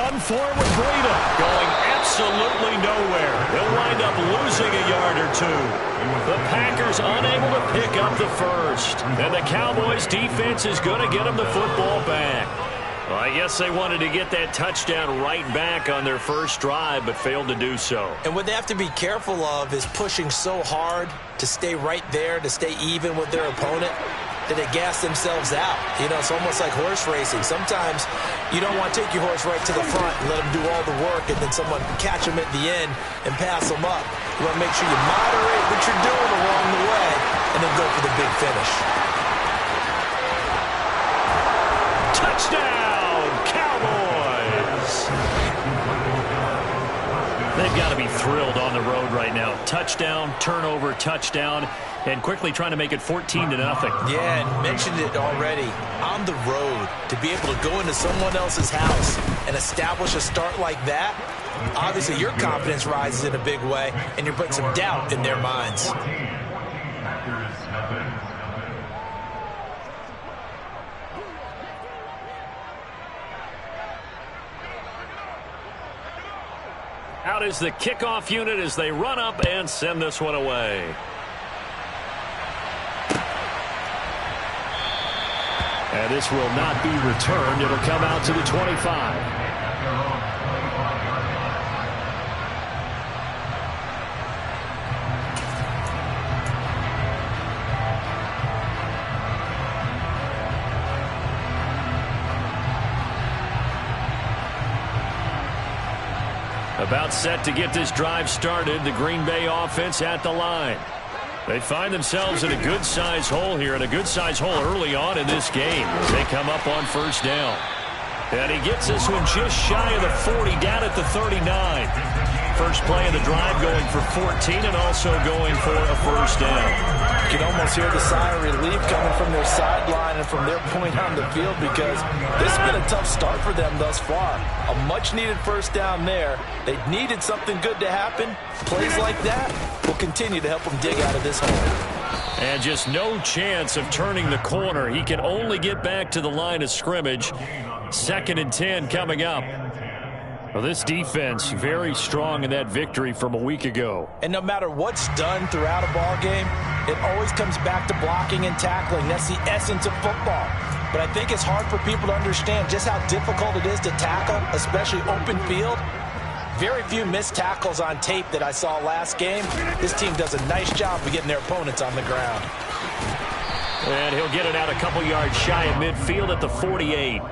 run for it with Breida. Going absolutely nowhere. He'll wind up losing a yard or two. The Packers unable to pick up the first. And the Cowboys defense is going to get them the football back. Well, I guess they wanted to get that touchdown right back on their first drive, but failed to do so. And what they have to be careful of is pushing so hard to stay right there, to stay even with their opponent, that they gas themselves out. You know, it's almost like horse racing. Sometimes you don't want to take your horse right to the front and let them do all the work, and then someone catch them at the end and pass them up. You want to make sure you moderate what you're doing along the way and then go for the big finish. Touchdown, Cowboys! They've got to be thrilled on the road right now. Touchdown, turnover, touchdown, and quickly trying to make it 14-0. Yeah, and mentioned it already. On the road, to be able to go into someone else's house and establish a start like that, obviously your confidence rises in a big way, and you're putting some doubt in their minds. Out is the kickoff unit as they run up and send this one away. And this will not be returned. It'll come out to the 25. About set to get this drive started. The Green Bay offense at the line. They find themselves in a good-sized hole here, and a good-sized hole early on in this game as they come up on first down. And he gets this one just shy of the 40, down at the 39. First play of the drive going for 14 and also going for a first down. You can almost hear the sigh of relief coming from their sideline and from their point on the field, because this has been a tough start for them thus far. A much-needed first down there. They needed something good to happen. Plays like that will continue to help them dig out of this hole. And just no chance of turning the corner. He can only get back to the line of scrimmage. 2nd and 10 coming up. Well, this defense very strong in that victory from a week ago. And no matter what's done throughout a ball game, it always comes back to blocking and tackling. That's the essence of football. But I think it's hard for people to understand just how difficult it is to tackle, especially open field. Very few missed tackles on tape that I saw last game. This team does a nice job of getting their opponents on the ground. And he'll get it out a couple yards shy of midfield at the 48.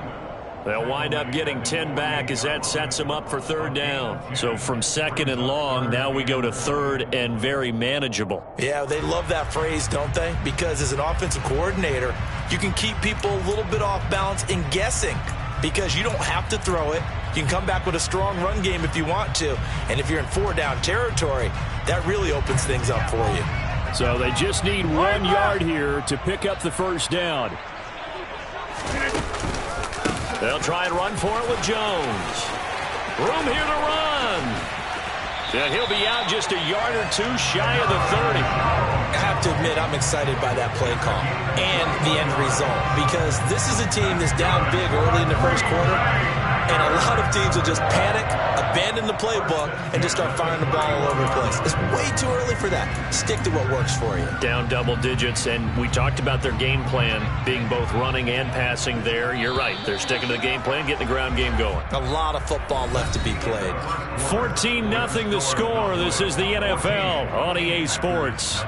They'll wind up getting 10 back as that sets them up for third down. So from 2nd and long, now we go to 3rd and very manageable. Yeah, they love that phrase, don't they? Because as an offensive coordinator, you can keep people a little bit off balance and guessing, because you don't have to throw it. You can come back with a strong run game if you want to. And if you're in 4-down territory, that really opens things up for you. So they just need 1 yard here to pick up the first down. They'll try and run for it with Jones. Room here to run. And he'll be out just a yard or two shy of the 30. I have to admit, I'm excited by that play call and the end result, because this is a team that's down big early in the first quarter, and a lot of teams will just panic, abandon the playbook, and just start firing the ball all over the place. It's way too early for that. Stick to what works for you. Down double digits, and we talked about their game plan being both running and passing there. You're right. They're sticking to the game plan, getting the ground game going. A lot of football left to be played. 14-0 the score. This is the NFL on EA Sports.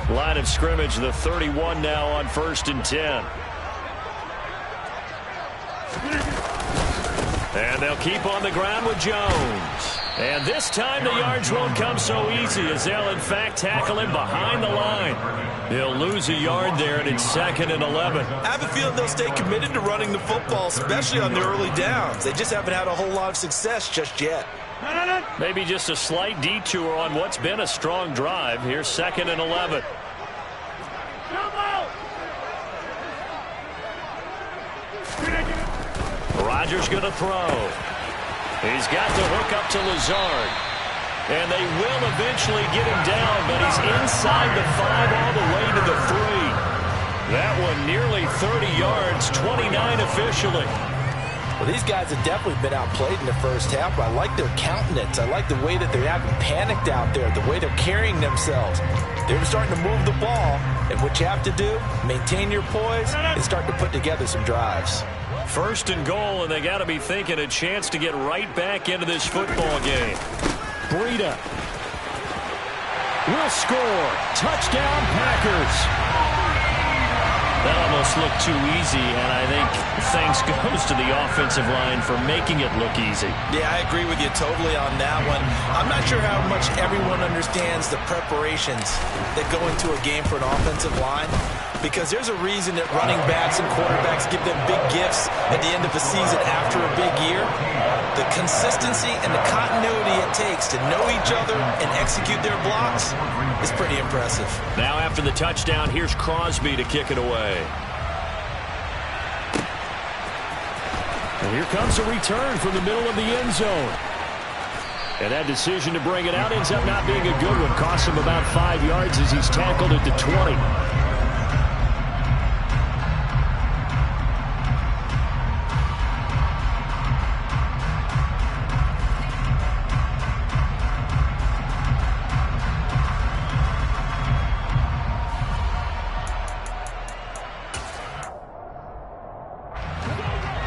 Line of scrimmage, the 31 now on 1st and 10. And they'll keep on the ground with Jones. And this time the yards won't come so easy, as they'll in fact tackle him behind the line. He'll lose a yard there, and it's 2nd and 11. I have a feeling they'll stay committed to running the football, especially on the early downs. They just haven't had a whole lot of success just yet. Maybe just a slight detour on what's been a strong drive. Here's 2nd and 11. Rodgers going to throw. He's got to hook up to Lazard. And they will eventually get him down, but he's inside the 5 all the way to the 3. That one nearly 30 yards, 29 officially. Well, these guys have definitely been outplayed in the first half, but I like their countenance. I like the way that they're acting panicked out there, the way they're carrying themselves. They're starting to move the ball, and what you have to do, maintain your poise and start to put together some drives. First and goal, and they got to be thinking a chance to get right back into this football game. Breida will score. Touchdown, Packers. That almost looked too easy, and I think thanks goes to the offensive line for making it look easy. Yeah, I agree with you totally on that one. I'm not sure how much everyone understands the preparations that go into a game for an offensive line, because there's a reason that running backs and quarterbacks give them big gifts at the end of the season after a big year. The consistency and the continuity it takes to know each other and execute their blocks is pretty impressive. Now after the touchdown, here's Crosby to kick it away. And here comes a return from the middle of the end zone. And that decision to bring it out ends up not being a good one. Costs him about 5 yards as he's tackled at the 20.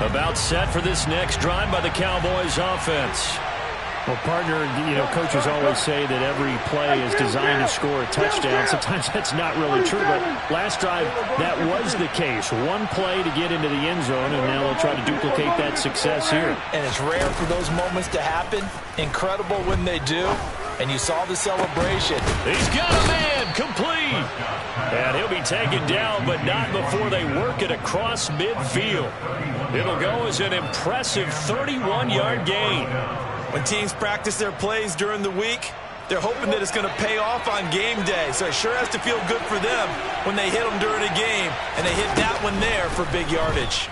About set for this next drive by the Cowboys offense. Well, partner, coaches always say that every play is designed to score a touchdown. Sometimes that's not really true, but last drive, that was the case. One play to get into the end zone, and now they'll try to duplicate that success here. And it's rare for those moments to happen. Incredible when they do. And you saw the celebration. He's got a man, complete. And he'll be taken down, but not before they work it across midfield. It'll go as an impressive 31-yard gain. When teams practice their plays during the week, they're hoping that it's going to pay off on game day. So it sure has to feel good for them when they hit them during a game, and they hit that one there for big yardage.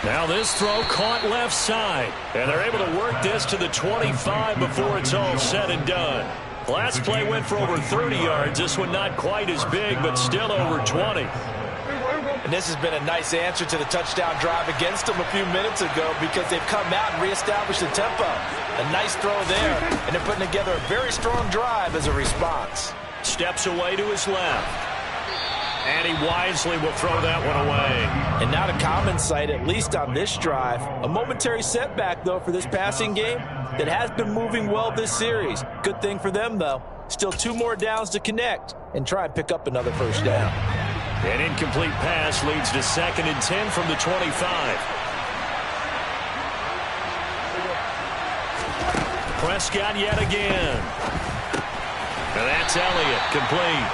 Now this throw caught left side, and they're able to work this to the 25 before it's all said and done. Last play went for over 30 yards. This one not quite as big, but still over 20. And this has been a nice answer to the touchdown drive against them a few minutes ago, because they've come out and reestablished the tempo. A nice throw there, and they're putting together a very strong drive as a response. Steps away to his left. And he wisely will throw that one away. And not a common sight, at least on this drive. A momentary setback, though, for this passing game that has been moving well this series. Good thing for them, though. Still 2 more downs to connect and try and pick up another first down. An incomplete pass leads to 2nd and 10 from the 25. Prescott yet again. And that's Elliott, complete.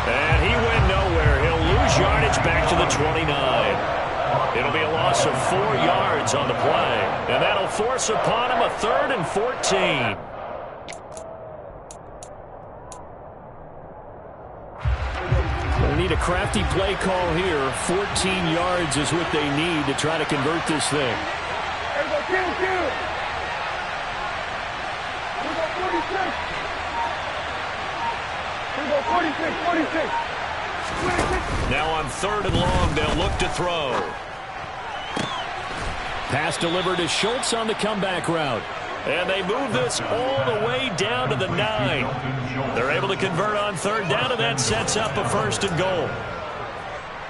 And he went nowhere. He'll lose yardage back to the 29. It'll be a loss of 4 yards on the play. And that'll force upon him a 3rd and 14. They need a crafty play call here. 14 yards is what they need to try to convert this thing. Now on 3rd and long, they'll look to throw. Pass delivered to Schultz on the comeback route. And they move this all the way down to the 9. They're able to convert on 3rd down, and that sets up a 1st and goal.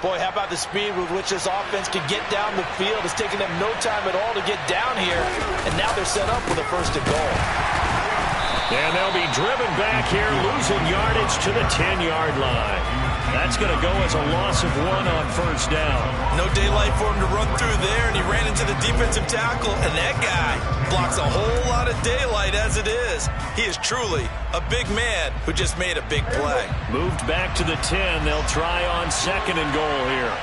Boy, how about the speed with which this offense can get down the field? It's taken them no time at all to get down here, and now they're set up with a 1st and goal. And they'll be driven back here, losing yardage to the 10-yard line. That's going to go as a loss of 1 on 1st down. No daylight for him to run through there, and he ran into the defensive tackle, and that guy blocks a whole lot of daylight as it is. He is truly a big man who just made a big play. Moved back to the 10. They'll try on 2nd and goal here.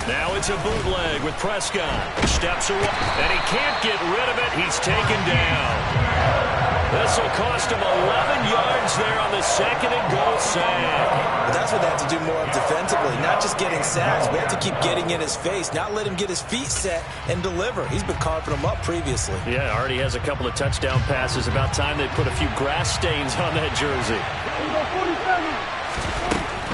Now it's a bootleg with Prescott. Steps away, and he can't get rid of it. He's taken down. This will cost him 11 yards yards there on the second and goal sack. But that's what they have to do more of defensively, not just getting sacks. We have to keep getting in his face, not let him get his feet set and deliver. He's been carving them up previously. Yeah, already has a couple of touchdown passes. About time they put a few grass stains on that jersey.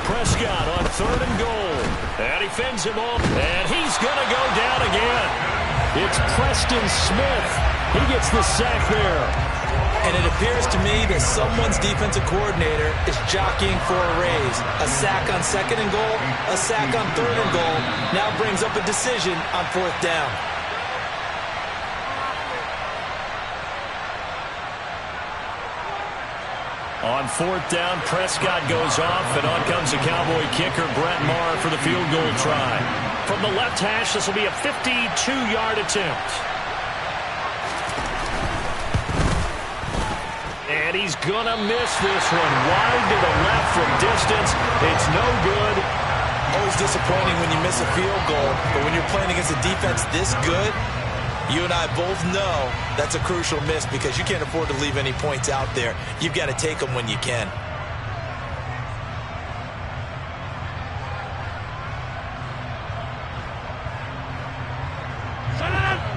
Prescott on 3rd and goal. And he fends him off. And he's going to go down again. It's Preston Smith. He gets the sack there. And it appears to me that someone's defensive coordinator is jockeying for a raise. A sack on 2nd and goal, a sack on 3rd and goal. Now brings up a decision on 4th down. On 4th down, Prescott goes off, and on comes the Cowboy kicker, Brett Maher, for the field goal try. From the left hash, this will be a 52-yard attempt. And he's going to miss this one. Wide to the left from distance. It's no good. Always disappointing when you miss a field goal, but when you're playing against a defense this good, you and I both know that's a crucial miss because you can't afford to leave any points out there. You've got to take them when you can.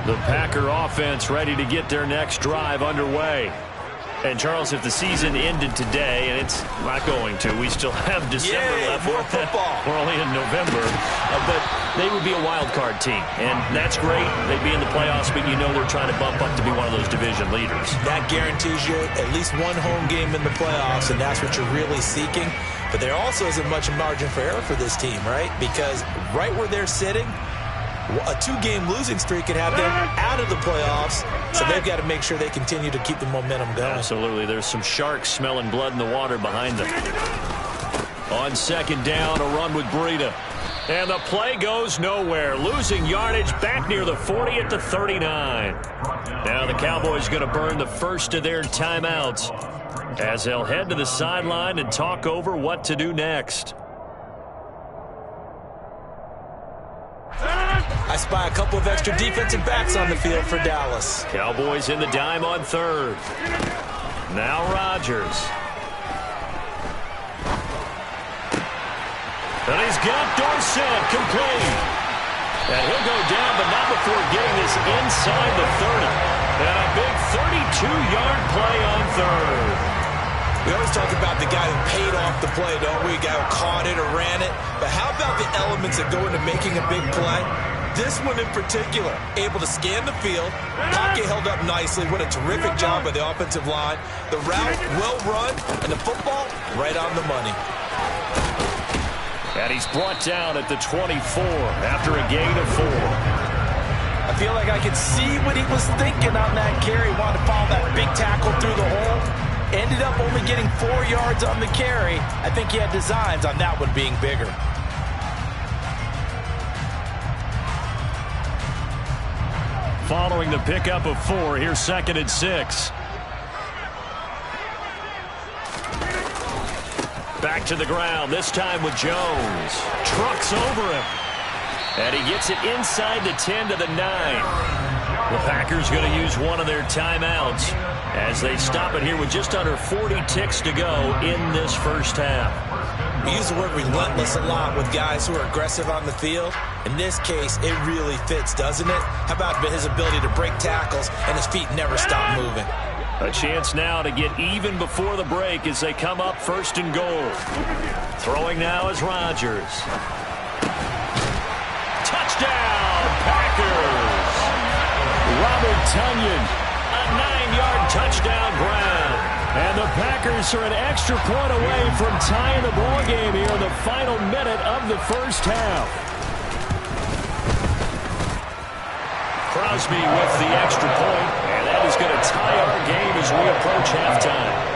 The Packer offense ready to get their next drive underway. And, Charles, if the season ended today, and it's not going to, we still have December left. More football. We're only in November. But they would be a wild card team. And that's great. They'd be in the playoffs, but you know they're trying to bump up to be one of those division leaders. That guarantees you at least one home game in the playoffs, and that's what you're really seeking. But there also isn't much margin for error for this team, right? Because right where they're sitting, a 2-game losing streak could have them out of the playoffs, so they've got to make sure they continue to keep the momentum going. Absolutely. There's some sharks smelling blood in the water behind them. On 2nd down, a run with Breida. And the play goes nowhere. Losing yardage back near the 40 at the 39. Now the Cowboys going to burn the first of their timeouts as they'll head to the sideline and talk over what to do next. I spy a couple of extra defensive backs on the field for Dallas. Cowboys in the dime on 3rd. Now Rodgers. And he's got Dorsett complete. And he'll go down, but not before getting this inside the 30. And a big 32-yard play on 3rd. We always talk about the guy who paid off the play, don't we? The guy who caught it or ran it. But how about the elements that go into making a big play? This one in particular, able to scan the field, pocket held up nicely. What a terrific job by the offensive line. The route well run, and the football right on the money. And he's brought down at the 24 after a gain of 4. I feel like I could see what he was thinking on that carry. Wanted to follow that big tackle through the hole. Ended up only getting 4 yards on the carry. I think he had designs on that one being bigger. Following the pickup of 4, here's 2nd and 6. Back to the ground, this time with Jones. Trucks over him. And he gets it inside the 10 to the 9. The Packers going to use one of their timeouts as they stop it here with just under 40 ticks to go in this first half. We use the word relentless a lot with guys who are aggressive on the field. In this case, it really fits, doesn't it? How about his ability to break tackles and his feet never stop moving? A chance now to get even before the break as they come up 1st and goal. Throwing now is Rodgers. Touchdown, Packers! Robert Tonyan, a 9-yard touchdown grab. And the Packers are an extra point away from tying the ball game here in the final minute of the first half. Crosby with the extra point, and that is going to tie our game as we approach halftime.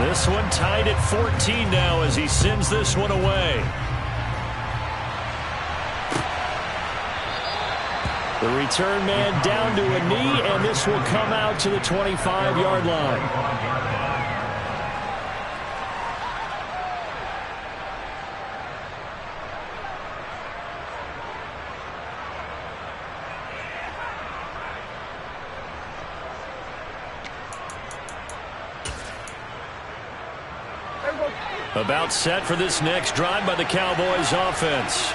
This one tied at 14 now as he sends this one away. The return man down to a knee, and this will come out to the 25-yard line. About set for this next drive by the Cowboys offense,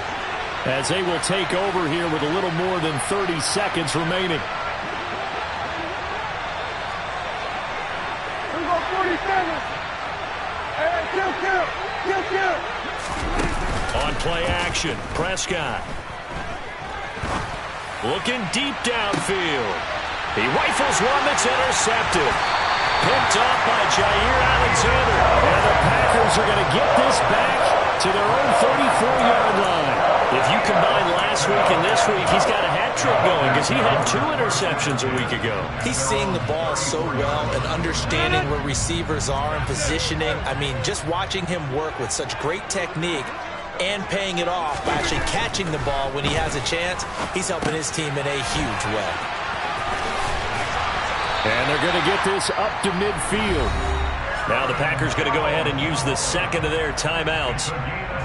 as they will take over here with a little more than 30 seconds remaining. On play action, Prescott. Looking deep downfield. He rifles one that's intercepted. Picked off by Jair Alexander. And the Packers are going to get this back to their own 34-yard line. If you combine last week and this week, he's got a hat trick going because he had 2 interceptions a week ago. He's seeing the ball so well and understanding where receivers are and positioning. I mean, just watching him work with such great technique and paying it off by actually catching the ball when he has a chance, he's helping his team in a huge way. And they're going to get this up to midfield. Now the Packers going to go ahead and use the second of their timeouts,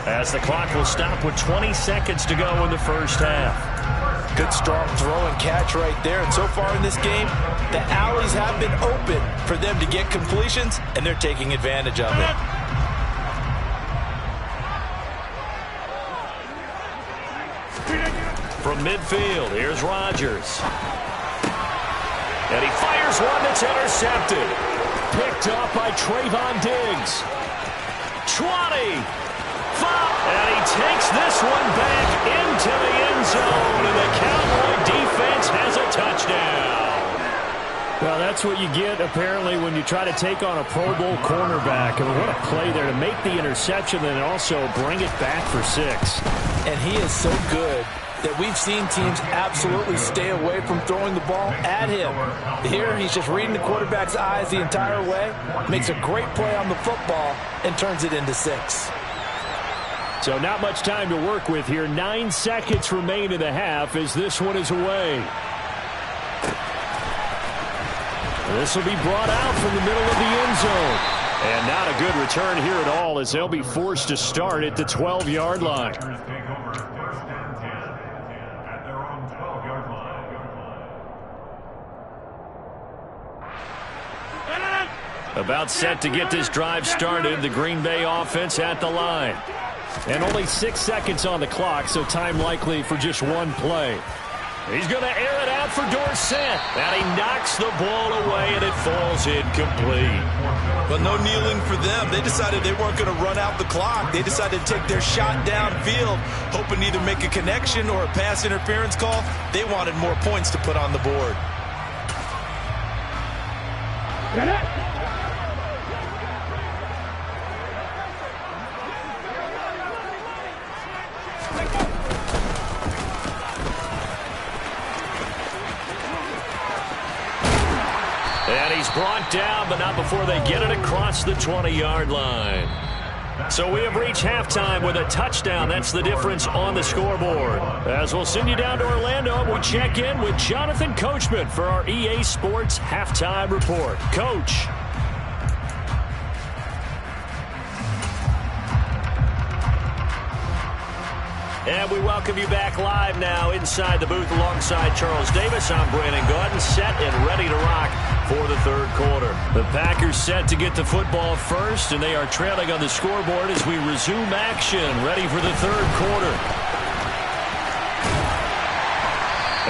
as the clock will stop with 20 seconds to go in the first half. Good strong throw and catch right there. And so far in this game, the alleys have been open for them to get completions, and they're taking advantage of it. From midfield, here's Rodgers. And he fires one that's intercepted. Picked off by Trayvon Diggs. 20. 5. And he takes this one back into the end zone. And the Cowboy defense has a touchdown. Well, that's what you get, apparently, when you try to take on a Pro Bowl cornerback. I mean, what a play there to make the interception and also bring it back for 6. And he is so good that we've seen teams absolutely stay away from throwing the ball at him. Here, he's just reading the quarterback's eyes the entire way, makes a great play on the football, and turns it into 6. So not much time to work with here. 9 seconds remain in the half as this one is away. This will be brought out from the middle of the end zone. And not a good return here at all, as they'll be forced to start at the 12-yard line. About set to get this drive started, the Green Bay offense at the line. And only 6 seconds on the clock, so time likely for just one play. He's going to air it out for Dorsett. And he knocks the ball away, and it falls incomplete. But no kneeling for them. They decided they weren't going to run out the clock. They decided to take their shot downfield, hoping to either make a connection or a pass interference call. They wanted more points to put on the board. And he's brought down, but not before they get it across the 20-yard line. So we have reached halftime with a touchdown. That's the difference on the scoreboard. As we'll send you down to Orlando, we check in with Jonathan Coachman for our EA Sports Halftime Report. Coach. And we welcome you back live now inside the booth alongside Charles Davis. I'm Brandon Gaudin, set and ready to rock for the third quarter. The Packers set to get the football first, and they are trailing on the scoreboard as we resume action, ready for the third quarter.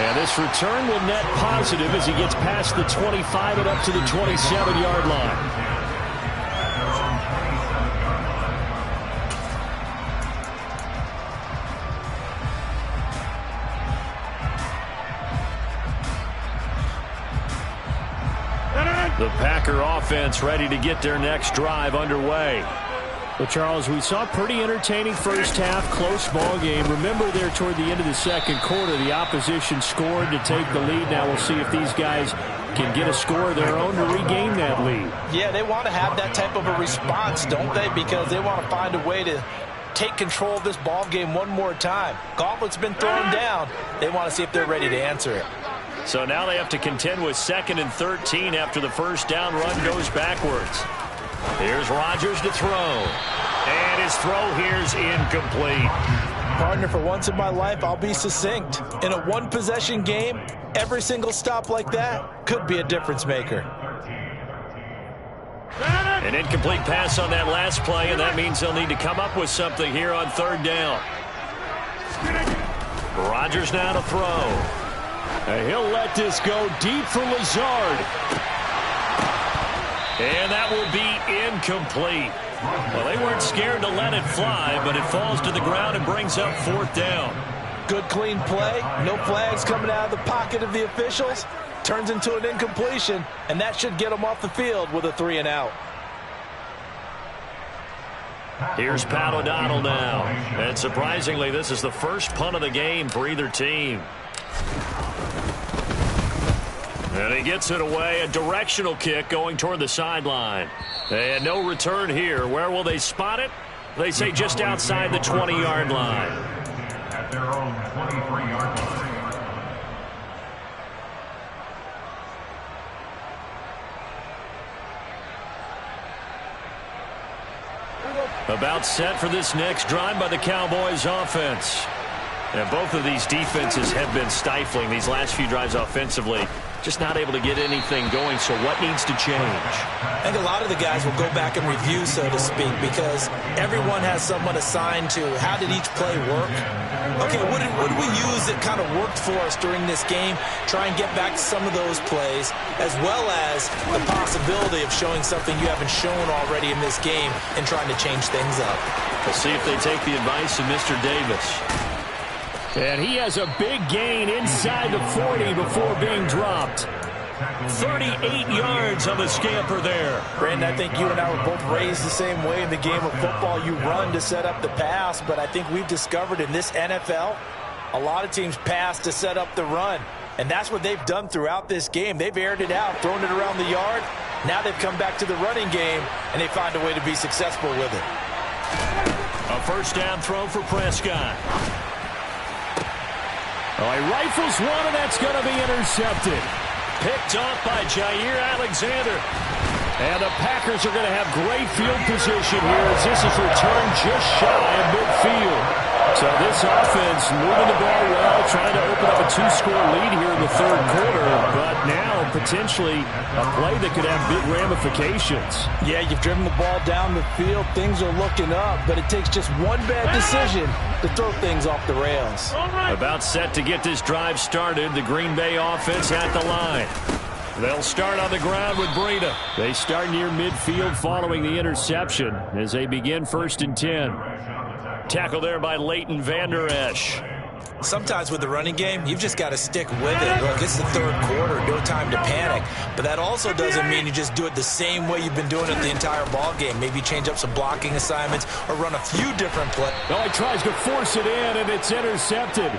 And this return will net positive as he gets past the 25 and up to the 27-yard line. The Packer offense ready to get their next drive underway. Well, Charles, we saw a pretty entertaining first half, close ball game. Remember there toward the end of the second quarter, the opposition scored to take the lead. Now we'll see if these guys can get a score of their own to regain that lead. Yeah, they want to have that type of a response, don't they? Because they want to find a way to take control of this ball game one more time. Gauntlet's been thrown down. They want to see if they're ready to answer it. So now they have to contend with 2nd and 13 after the first down run goes backwards. Here's Rodgers to throw. And his throw here's incomplete. Partner, for once in my life, I'll be succinct. In a one-possession game, every single stop like that could be a difference maker. An incomplete pass on that last play, and that means they'll need to come up with something here on 3rd down. Rodgers now to throw. And he'll let this go deep for Lazard. And that will be incomplete. Well, they weren't scared to let it fly, but it falls to the ground and brings up 4th down. Good, clean play. No flags coming out of the pocket of the officials. Turns into an incompletion, and that should get them off the field with a 3 and out. Here's Pat O'Donnell now. And surprisingly, this is the first punt of the game for either team. And he gets it away, a directional kick going toward the sideline. And no return here. Where will they spot it? They say just outside the 20-yard line. At their own 23-yard line. About set for this next drive by the Cowboys offense. And both of these defenses have been stifling these last few drives offensively. Just not able to get anything going, so what needs to change? I think a lot of the guys will go back and review, so to speak, because everyone has someone assigned to how did each play work. Okay, what did we use that kind of worked for us during this game? Try and get back to some of those plays, as well as the possibility of showing something you haven't shown already in this game and trying to change things up. We'll see if they take the advice of Mr. Davis. And he has a big gain inside the 40 before being dropped. 38 yards on the scamper there. Brandon, I think you and I were both raised the same way in the game of football. You run to set up the pass, but I think we've discovered in this NFL, a lot of teams pass to set up the run. And that's what they've done throughout this game. They've aired it out, thrown it around the yard. Now they've come back to the running game, and they find a way to be successful with it. A first down throw for Prescott. Oh, he rifles one, and that's going to be intercepted. Picked off by Jair Alexander. And the Packers are going to have great field position here as this is returned just shy of midfield. So this offense moving the ball well, trying to open up a 2-score lead here in the 3rd quarter, but now potentially a play that could have big ramifications. Yeah, you've driven the ball down the field. Things are looking up, but it takes just one bad decision to throw things off the rails. About set to get this drive started, the Green Bay offense at the line. They'll start on the ground with Breida. They start near midfield following the interception as they begin 1st and 10. Tackle there by Leighton Vander Esch. Sometimes with the running game, you've just got to stick with it. Look, it's the 3rd quarter, no time to panic. But that also doesn't mean you just do it the same way you've been doing it the entire ball game. Maybe change up some blocking assignments or run a few different plays. No, he tries to force it in, and it's intercepted.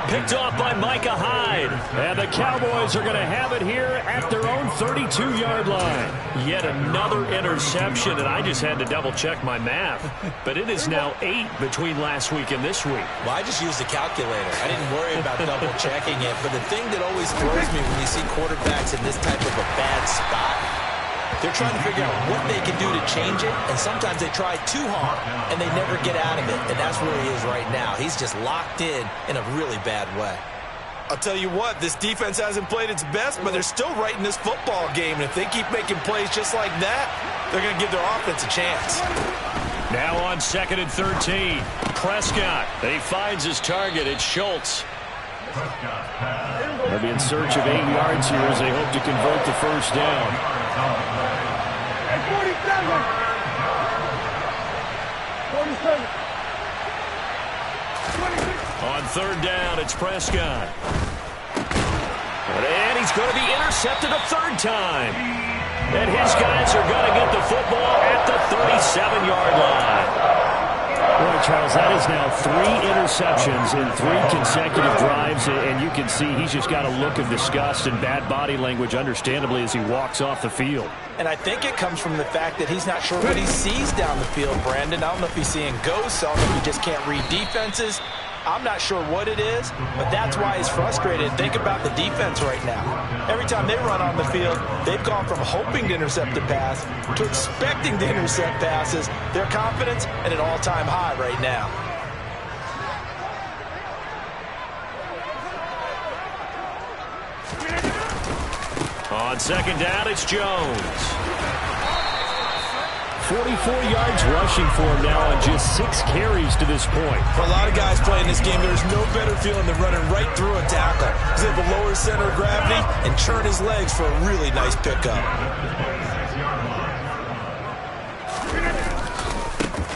Picked off by Micah Hyde. And the Cowboys are going to have it here at their own 32-yard line. Yet another interception, and I just had to double-check my math. But it is now 8 between last week and this week. Well, I just used the calculator. I didn't worry about double-checking it. But the thing that always throws me when you see quarterbacks in this type of a bad spot, they're trying to figure out what they can do to change it, and sometimes they try too hard, and they never get out of it, and that's where he is right now. He's just locked in a really bad way. I'll tell you what, this defense hasn't played its best, but they're still right in this football game, and if they keep making plays just like that, they're going to give their offense a chance. Now on 2nd and 13, Prescott. He finds his target. It's Schultz. They'll be in search of 8 yards here as they hope to convert the first down. On 3rd down, it's Prescott. And he's going to be intercepted a 3rd time. And his guys are going to get the football at the 37-yard line. Boy, Charles, that is now 3 interceptions in 3 consecutive drives, and you can see he's just got a look of disgust and bad body language, understandably, as he walks off the field. And I think it comes from the fact that he's not sure what he sees down the field, Brandon. I don't know if he's seeing ghosts. I don't know if he just can't read defenses. I'm not sure what it is, but that's why he's frustrated. Think about the defense right now. Every time they run on the field, they've gone from hoping to intercept a pass to expecting to intercept passes. Their confidence at an all-time high right now. On second down, it's Jones. 44 yards rushing for him now on just 6 carries to this point. For a lot of guys playing this game, there's no better feeling than running right through a tackle. He's able to lower his center of gravity and churn his legs for a really nice pickup.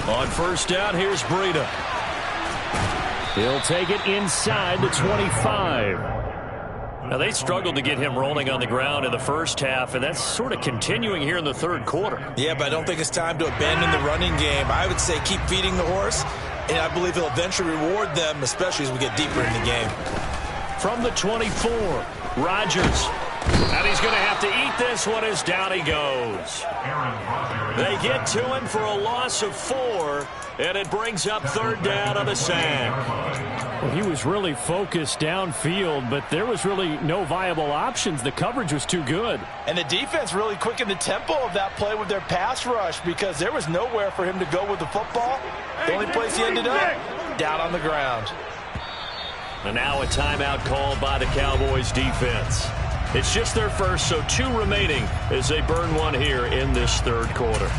On first down, here's Breida. He'll take it inside the 25. Now, they struggled to get him rolling on the ground in the first half, and that's sort of continuing here in the third quarter. Yeah, but I don't think it's time to abandon the running game. I would say keep feeding the horse, and I believe he'll eventually reward them, especially as we get deeper in the game. From the 24, Rodgers. And he's going to have to eat this one as down he goes. They get to him for a loss of 4, and it brings up third down on the sack. Well, he was really focused downfield, but there was really no viable options. The coverage was too good. And the defense really quickened the tempo of that play with their pass rush because there was nowhere for him to go with the football. The only place he ended up, down on the ground. And now a timeout called by the Cowboys defense. It's just their first, so 2 remaining as they burn one here in this third quarter.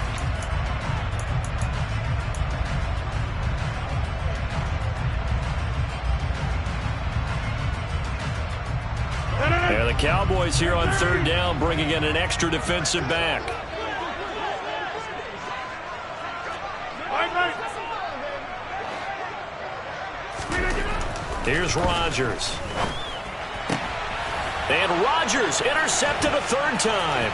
And the Cowboys here on third down bringing in an extra defensive back. Here's Rodgers. And Rodgers intercepted a third time.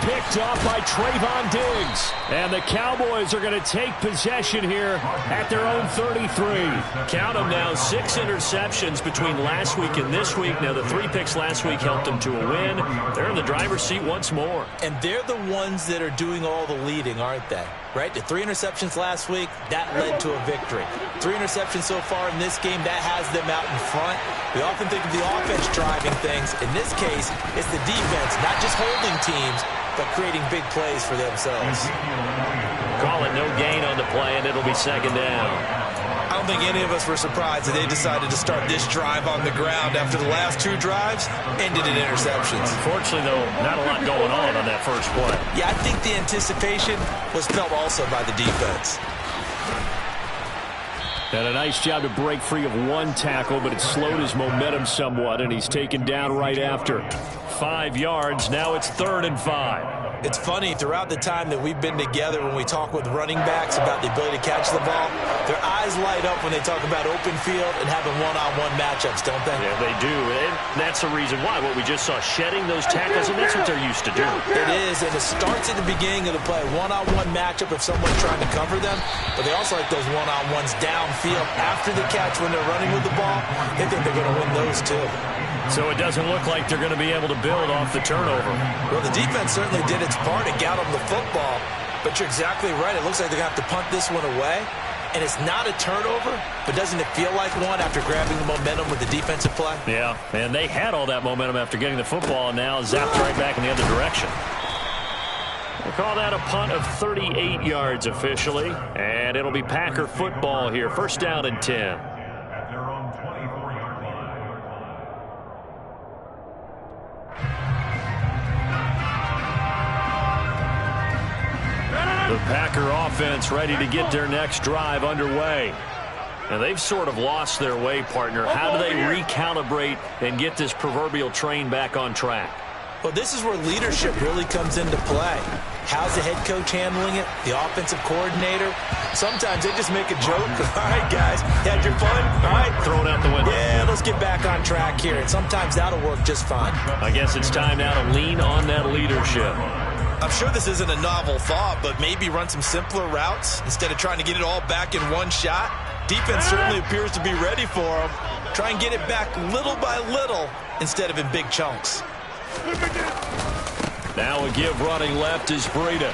Picked off by Trayvon Diggs. And the Cowboys are going to take possession here at their own 33. Count them now, 6 interceptions between last week and this week. Now, the 3 picks last week helped them to a win. They're in the driver's seat once more. And they're the ones that are doing all the leading, aren't they? Right? The 3 interceptions last week, that led to a victory. 3 interceptions so far in this game, that has them out in front. We often think of the offense driving things. In this case, it's the defense, not just holding teams, but creating big plays for themselves. Call it no gain on the play, and it'll be second down. I don't think any of us were surprised that they decided to start this drive on the ground after the last 2 drives ended in interceptions. Unfortunately, though, not a lot going on that first play. Yeah, I think the anticipation was felt also by the defense. And a nice job to break free of 1 tackle, but it slowed his momentum somewhat, and he's taken down right after. 5 yards. Now it's 3rd and 5. It's funny, throughout the time that we've been together, when we talk with running backs about the ability to catch the ball, their eyes light up when they talk about open field and having one-on-one matchups, don't they? Yeah, they do. And that's the reason why. What we just saw, shedding those tackles, and that's what they're used to do. It is, and it starts at the beginning of the play. One-on-one matchup if someone's trying to cover them, but they also like those one-on-ones downfield after the catch when they're running with the ball. They think they're going to win those too. So it doesn't look like they're going to be able to build off the turnover. Well, the defense certainly did its part and got them the football. But you're exactly right. It looks like they're going to have to punt this one away. And it's not a turnover, but doesn't it feel like one after grabbing the momentum with the defensive play? Yeah, and they had all that momentum after getting the football, and now zapped right back in the other direction. We'll call that a punt of 38 yards officially. And it'll be Packer football here. First down and 10. The Packer offense ready to get their next drive underway. And they've sort of lost their way, partner. How do they recalibrate and get this proverbial train back on track? Well, this is where leadership really comes into play. How's the head coach handling it? The offensive coordinator? Sometimes they just make a joke. All right, guys, had your fun? All right. Throw it out the window. Yeah, let's get back on track here. And sometimes that'll work just fine. I guess it's time now to lean on that leadership. I'm sure this isn't a novel thought, but maybe run some simpler routes instead of trying to get it all back in one shot. Defense certainly appears to be ready for him. Try and get it back little by little instead of in big chunks. Now a give running left is Breida.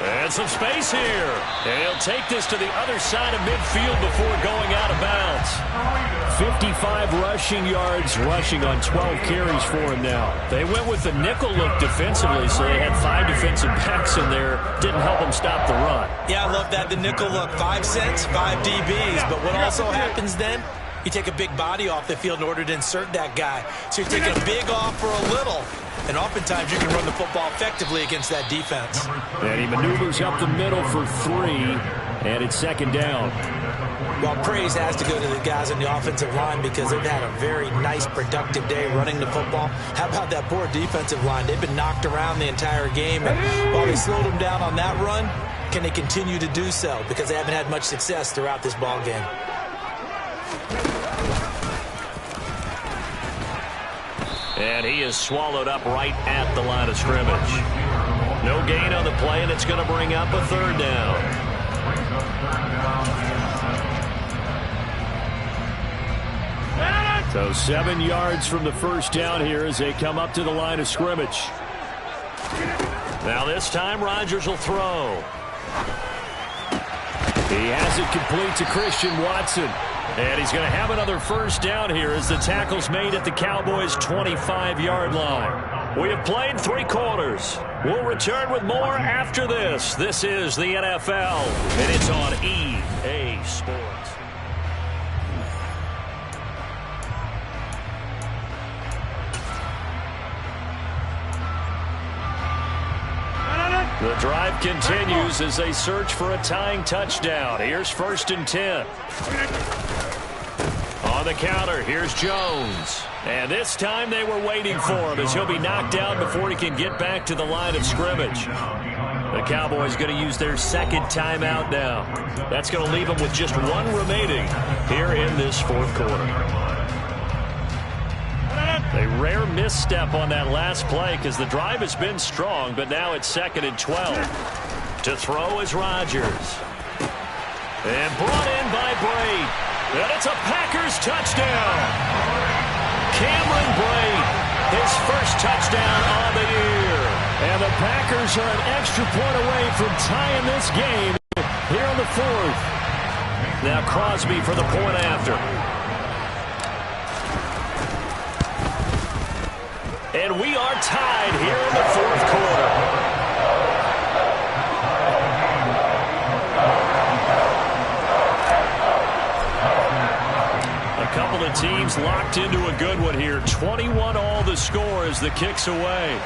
And some space here. And he'll take this to the other side of midfield before going out of bounds. 55 rushing yards, rushing on 12 carries for him now. They went with the nickel look defensively, so they had 5 defensive backs in there. Didn't help them stop the run. Yeah, I love that. The nickel look, 5 cents, 5 DBs. But what also happens then? You take a big body off the field in order to insert that guy. So you're taking a big off for a little. And oftentimes you can run the football effectively against that defense. And he maneuvers up the middle for 3, and it's second down. Well, praise has to go to the guys on the offensive line because they've had a very nice, productive day running the football. How about that poor defensive line? They've been knocked around the entire game. And while they slowed them down on that run, can they continue to do so? Because they haven't had much success throughout this ball game. And he is swallowed up right at the line of scrimmage. No gain on the play, and it's going to bring up a third down. So 7 yards from the first down here as they come up to the line of scrimmage. Now this time Rodgers will throw. He has it complete to Christian Watson. And he's going to have another first down here as the tackle's made at the Cowboys' 25-yard line. We have played 3 quarters. We'll return with more after this. This is the NFL, and it's on EA Sports. The drive continues as they search for a tying touchdown. Here's 1st and 10. On the counter, here's Jones. And this time they were waiting for him as he'll be knocked down before he can get back to the line of scrimmage. The Cowboys going to use their 2nd timeout now. That's going to leave them with just 1 remaining here in this 4th quarter. A rare misstep on that last play because the drive has been strong, but now it's 2nd and 12. To throw is Rodgers. And brought in by Braid. And it's a Packers touchdown. Cameron Braid, his first touchdown on the year. And the Packers are an extra point away from tying this game here on the 4th. Now Crosby for the point after. And we are tied here in the 4th quarter. A couple of teams locked into a good one here. 21 all the score as the kick's away.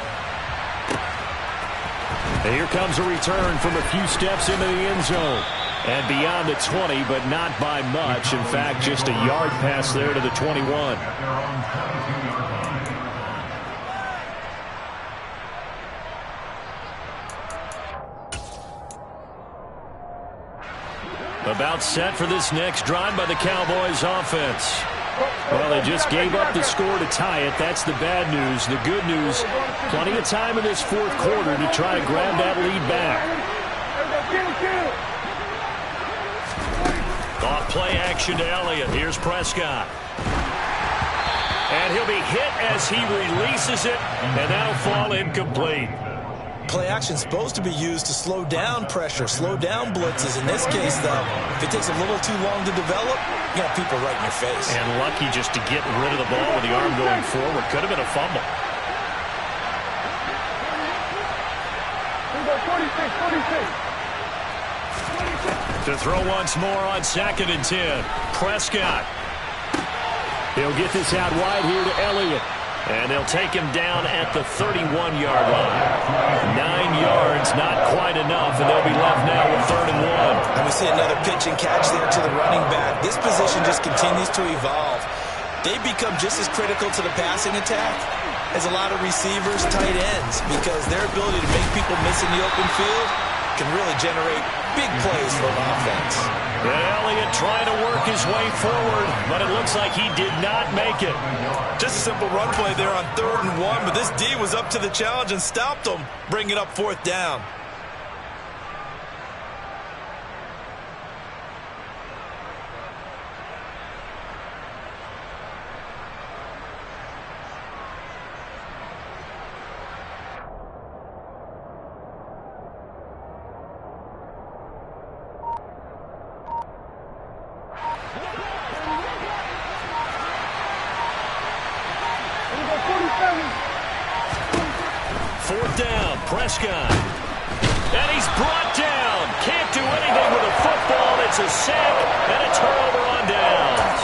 And here comes a return from a few steps into the end zone. And beyond the 20, but not by much. In fact, just a yard pass there to the 21. About set for this next drive by the Cowboys offense. Well, they just gave up the score to tie it. That's the bad news. The good news, plenty of time in this 4th quarter to try to grab that lead back. Off play action to Elliott. Here's Prescott. And he'll be hit as he releases it, and that'll fall incomplete. Play action is supposed to be used to slow down pressure, slow down blitzes. In this case, though, if it takes a little too long to develop, you got people right in your face. And lucky just to get rid of the ball with the arm going forward. Could have been a fumble. 46. To throw once more on 2nd and 10. Prescott. He'll get this out wide here to Elliott. And they'll take him down at the 31-yard line. 9 yards, not quite enough, and they'll be left now with 3rd and 1. And we see another pitch and catch there to the running back. This position just continues to evolve. They become just as critical to the passing attack as a lot of receivers, tight ends, because their ability to make people miss in the open field can really generate big plays for an offense. And Elliott trying to work his way forward, but it looks like he did not make it. Just a simple run play there on 3rd and 1, but this D was up to the challenge and stopped them, bringing up 4th down. Prescott. And he's brought down. Can't do anything with a football. It's a sack and a turnover on downs.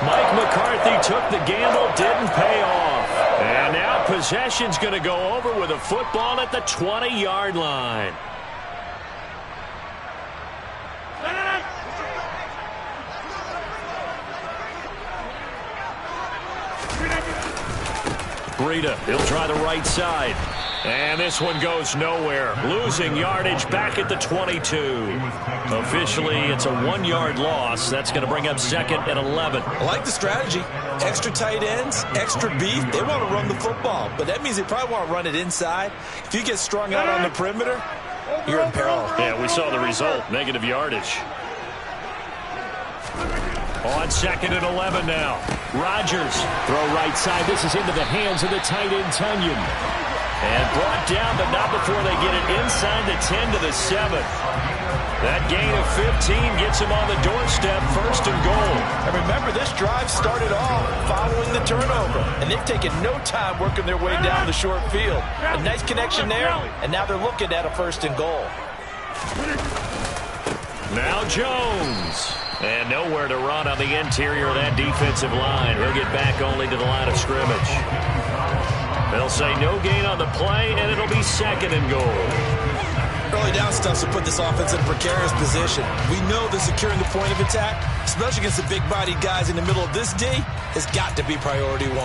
Mike McCarthy took the gamble, didn't pay off. And now possession's going to go over with a football at the 20-yard line. Breida, he'll try the right side. And this one goes nowhere. Losing yardage back at the 22. Officially, it's a 1-yard loss. That's going to bring up 2nd and 11. I like the strategy. Extra tight ends, extra beef. They want to run the football, but that means they probably want to run it inside. If you get strung out on the perimeter, you're in peril. Yeah, we saw the result. Negative yardage. On 2nd and 11 now. Rodgers. Throw right side. This is into the hands of the tight end, Tunyon. And brought down, but not before they get it inside the 10 to the 7. That gain of 15 gets him on the doorstep, 1st and goal. And remember, this drive started off following the turnover, and they've taken no time working their way down the short field. A nice connection there, and now they're looking at a 1st and goal. Now Jones. And nowhere to run on the interior of that defensive line. He'll get back only to the line of scrimmage. They'll say no gain on the play, and it'll be 2nd and goal. Early down stuff to put this offense in a precarious position. We know that securing the point of attack, especially against the big-bodied guys in the middle of this D, has got to be priority 1.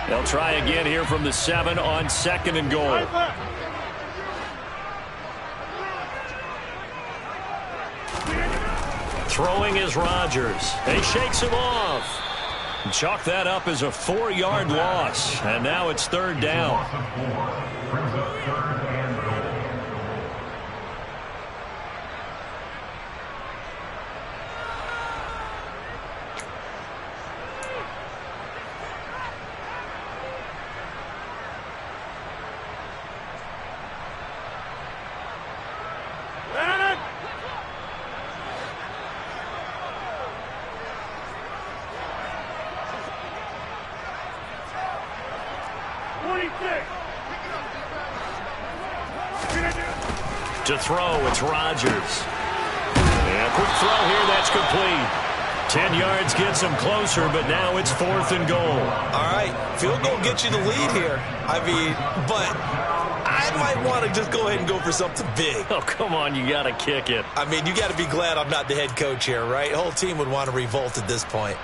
They'll try again here from the 7 on 2nd and goal. Throwing is Rodgers. He shakes him off. Chalk that up as a 4-yard loss. And now it's 3rd down. To throw, it's Rodgers. And a quick throw here, that's complete. 10 yards gets him closer, but now it's 4th and goal. All right, field goal gets you the lead here. I mean, but I might want to just go ahead and go for something big. Oh, come on, you got to kick it. I mean, you got to be glad I'm not the head coach here, right? The whole team would want to revolt at this point.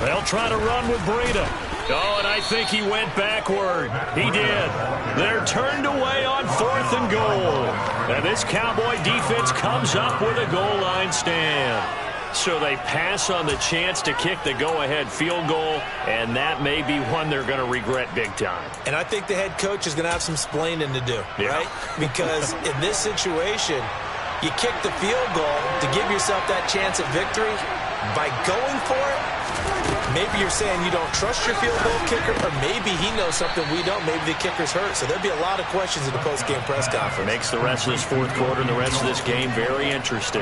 They'll try to run with Breida. Oh, and I think he went backward. He did. They're turned away on 4th and goal. And this Cowboy defense comes up with a goal line stand. So they pass on the chance to kick the go-ahead field goal, and that may be one they're going to regret big time. And I think the head coach is going to have some splaining to do, right? Because in this situation, you kick the field goal to give yourself that chance at victory. By going for it, maybe you're saying you don't trust your field goal kicker, or maybe he knows something we don't. Maybe the kicker's hurt. So there'll be a lot of questions in the post-game press conference. Makes the rest of this 4th quarter and the rest of this game very interesting.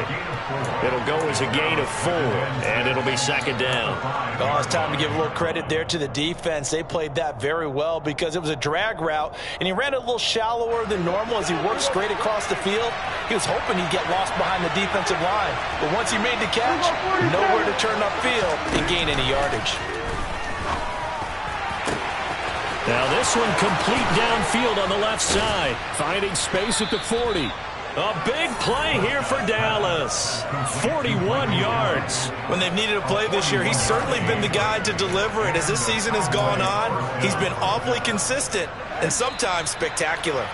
It'll go as a gain of 4, and it'll be 2nd down. Oh, it's time to give a little credit there to the defense. They played that very well because it was a drag route, and he ran it a little shallower than normal as he worked straight across the field. He was hoping he'd get lost behind the defensive line. But once he made the catch, nowhere to turn upfield and gain any yardage. Now this one complete downfield on the left side. Finding space at the 40. A big play here for Dallas. 41 yards. When they've needed a play this year, he's certainly been the guy to deliver it. As this season has gone on, he's been awfully consistent and sometimes spectacular.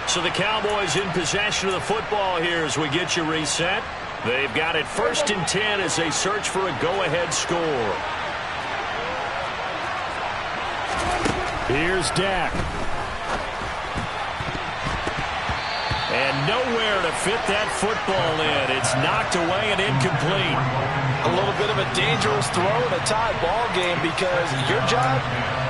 So the Cowboys in possession of the football here as we get you reset. They've got it 1st and 10 as they search for a go-ahead score. Here's Dak. And nowhere to fit that football in. It's knocked away and incomplete. A little bit of a dangerous throw in a tie ball game because your job,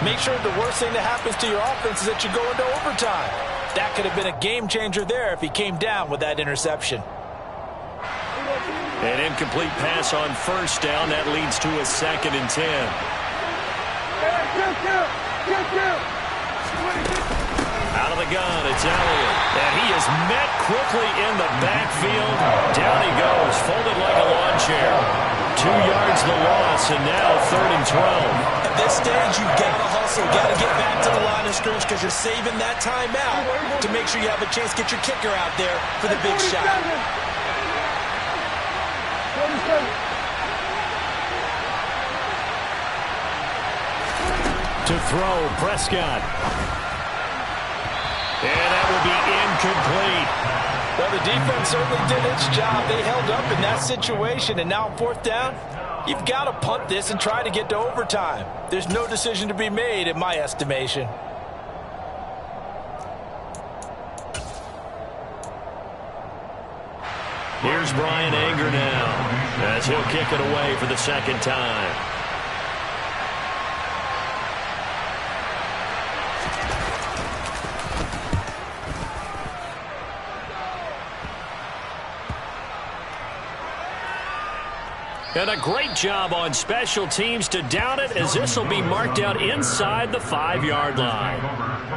make sure the worst thing that happens to your offense is that you go into overtime. That could have been a game changer there if he came down with that interception. An incomplete pass on 1st down. That leads to a 2nd and 10. Out of the gun, it's Elliott. And he is met quickly in the backfield. Down he goes, folded like a lawn chair. 2 yards the loss, and now 3rd and 12. At this stage, you've got to hustle, got to get back to the line of scrimmage because you're saving that timeout to make sure you have a chance to get your kicker out there for the big shot. To throw, Prescott. And that will be incomplete. Well, the defense certainly did its job. They held up in that situation, and now on 4th down, you've got to punt this and try to get to overtime. There's no decision to be made in my estimation. Here's Brian Anger now as he'll kick it away for the 2nd time. And a great job on special teams to down it as this will be marked out inside the 5-yard line.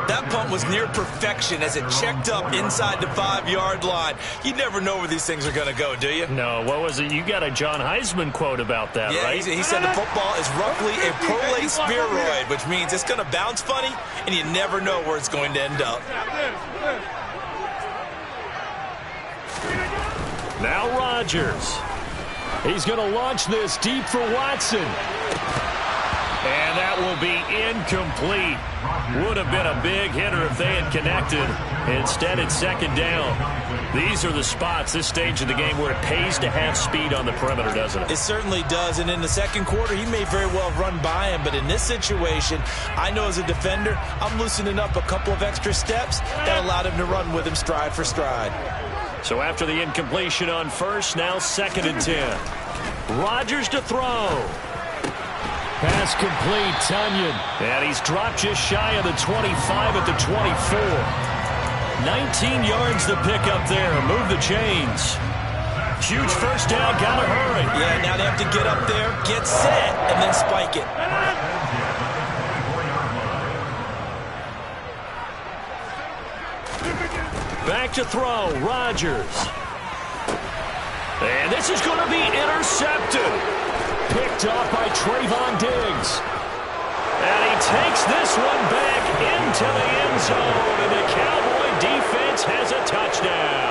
That punt was near perfection as it checked up inside the 5-yard line. You never know where these things are going to go, do you? No, what was it? You got a John Heisman quote about that, yeah, right? He said the football is roughly a prolate spheroid, which means it's going to bounce funny, and you never know where it's going to end up. Now Rodgers. He's going to launch this deep for Watson. And that will be incomplete. Would have been a big hitter if they had connected. Instead, it's 2nd down. These are the spots, this stage of the game, where it pays to have speed on the perimeter, doesn't it? It certainly does. And in the 2nd quarter, he may very well run by him. But in this situation, I know as a defender, I'm loosening up a couple of extra steps that allowed him to run with him stride for stride. So after the incompletion on 1st, now 2nd and 10. Rodgers to throw. Pass complete, Tunyon. And he's dropped just shy of the 25 at the 24. 19 yards to pick up there. Move the chains. Huge 1st down, gotta hurry. Yeah, now they have to get up there, get set, and then spike it. Back to throw, Rodgers. And this is going to be intercepted. Picked off by Trayvon Diggs. And he takes this one back into the end zone. And the Cowboy defense has a touchdown.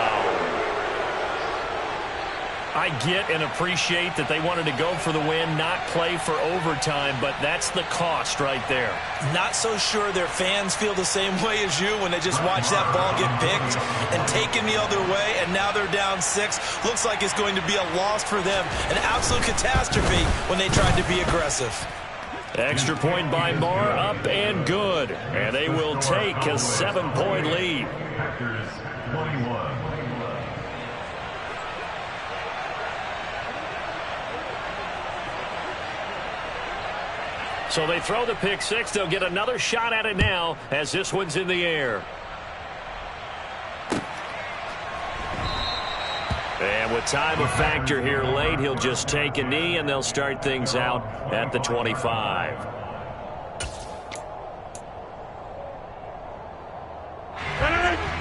I get and appreciate that they wanted to go for the win, not play for overtime, but that's the cost right there. Not so sure their fans feel the same way as you when they just watch that ball get picked and taken the other way, and now they're down 6. Looks like it's going to be a loss for them, an absolute catastrophe when they tried to be aggressive. Extra point by Moore, up and good. And they will take a 7-point lead. Packers 21. So they throw the pick 6. They'll get another shot at it now as this one's in the air. And with time a factor here late, he'll just take a knee and they'll start things out at the 25.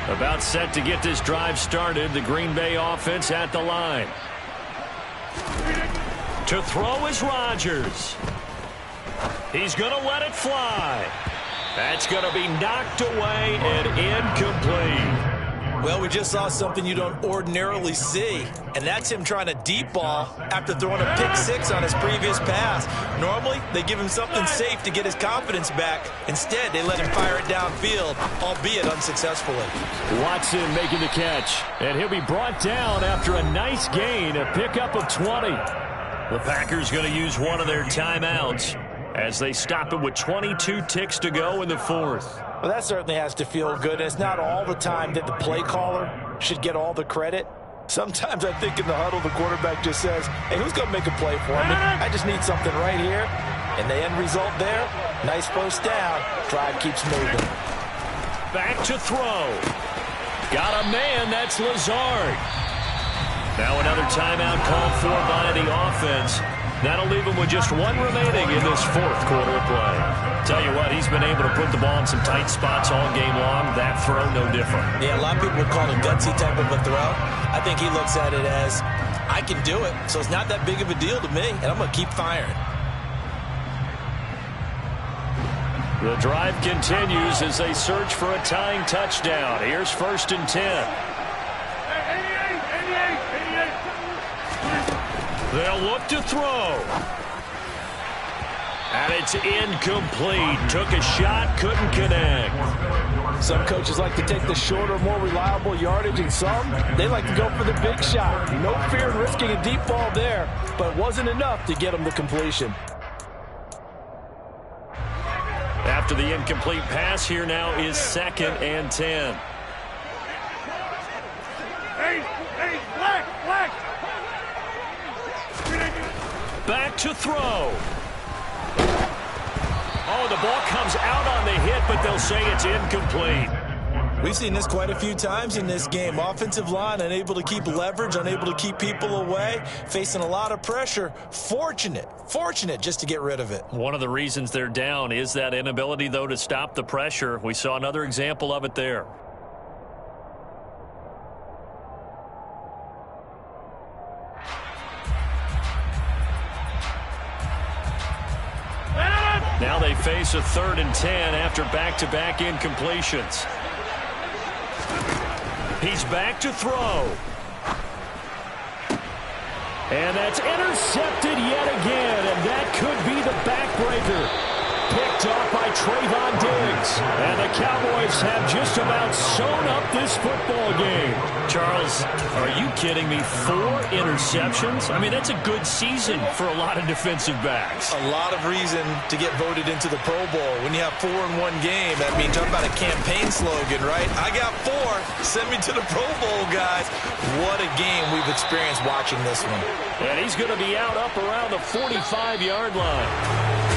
About set to get this drive started. The Green Bay offense at the line. To throw is Rodgers. He's going to let it fly. That's going to be knocked away and incomplete. Well, we just saw something you don't ordinarily see, and that's him trying to deep ball after throwing a pick six on his previous pass. Normally, they give him something safe to get his confidence back. Instead, they let him fire it downfield, albeit unsuccessfully. Watson making the catch, and he'll be brought down after a nice gain, a pickup of 20. The Packers going to use one of their timeouts as they stop it with 22 ticks to go in the fourth. Well, that certainly has to feel good. It's not all the time that the play caller should get all the credit. Sometimes I think in the huddle, the quarterback just says, hey, who's going to make a play for me? I just need something right here. And the end result there, nice first down. Drive keeps moving. Back to throw. Got a man, that's Lazard. Now another timeout called for by the offense. That'll leave him with just one remaining in this fourth quarter of play. Tell you what, he's been able to put the ball in some tight spots all game long. That throw, no different. Yeah, a lot of people would call it a gutsy type of a throw. I think he looks at it as, I can do it, so it's not that big of a deal to me, and I'm going to keep firing. The drive continues as they search for a tying touchdown. Here's 1st and 10. They'll look to throw. And it's incomplete. Took a shot, couldn't connect. Some coaches like to take the shorter, more reliable yardage, and some, they like to go for the big shot. No fear in risking a deep ball there, but it wasn't enough to get them the completion. After the incomplete pass, here now is 2nd and 10. Back to throw. Oh, the ball comes out on the hit, but they'll say it's incomplete. We've seen this quite a few times in this game. Offensive line unable to keep leverage, unable to keep people away, facing a lot of pressure. Fortunate just to get rid of it. One of the reasons they're down is that inability, though, to stop the pressure. We saw another example of it there. Now they face a 3rd and 10 after back-to-back incompletions. He's back to throw. And that's intercepted yet again, and that could be the backbreaker. Picked off by Trayvon Diggs. And the Cowboys have just about sewn up this football game. Charles, are you kidding me? 4 interceptions? I mean, that's a good season for a lot of defensive backs. A lot of reason to get voted into the Pro Bowl. When you have 4 in one game, that means talk about a campaign slogan, right? I got 4. Send me to the Pro Bowl, guys. What a game we've experienced watching this one. And he's going to be out up around the 45-yard line.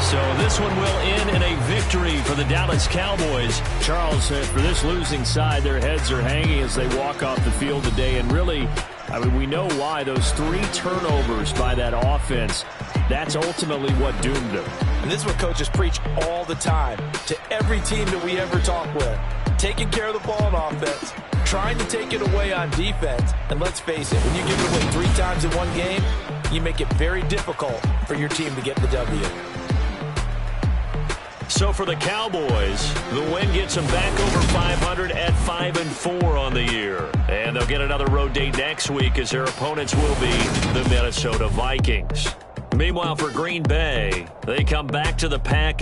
So this one will end in a victory for the Dallas Cowboys. Charles, for this losing side, their heads are hanging as they walk off the field today. And really, I mean, we know why. Those 3 turnovers by that offense, that's ultimately what doomed them. And this is what coaches preach all the time to every team that we ever talk with. Taking care of the ball on offense, trying to take it away on defense. And let's face it, when you give it away 3 times in one game, you make it very difficult for your team to get the W. So for the Cowboys, the win gets them back over 500 at 5-4 on the year. And they'll get another road date next week as their opponents will be the Minnesota Vikings. Meanwhile, for Green Bay, they come back to the Pack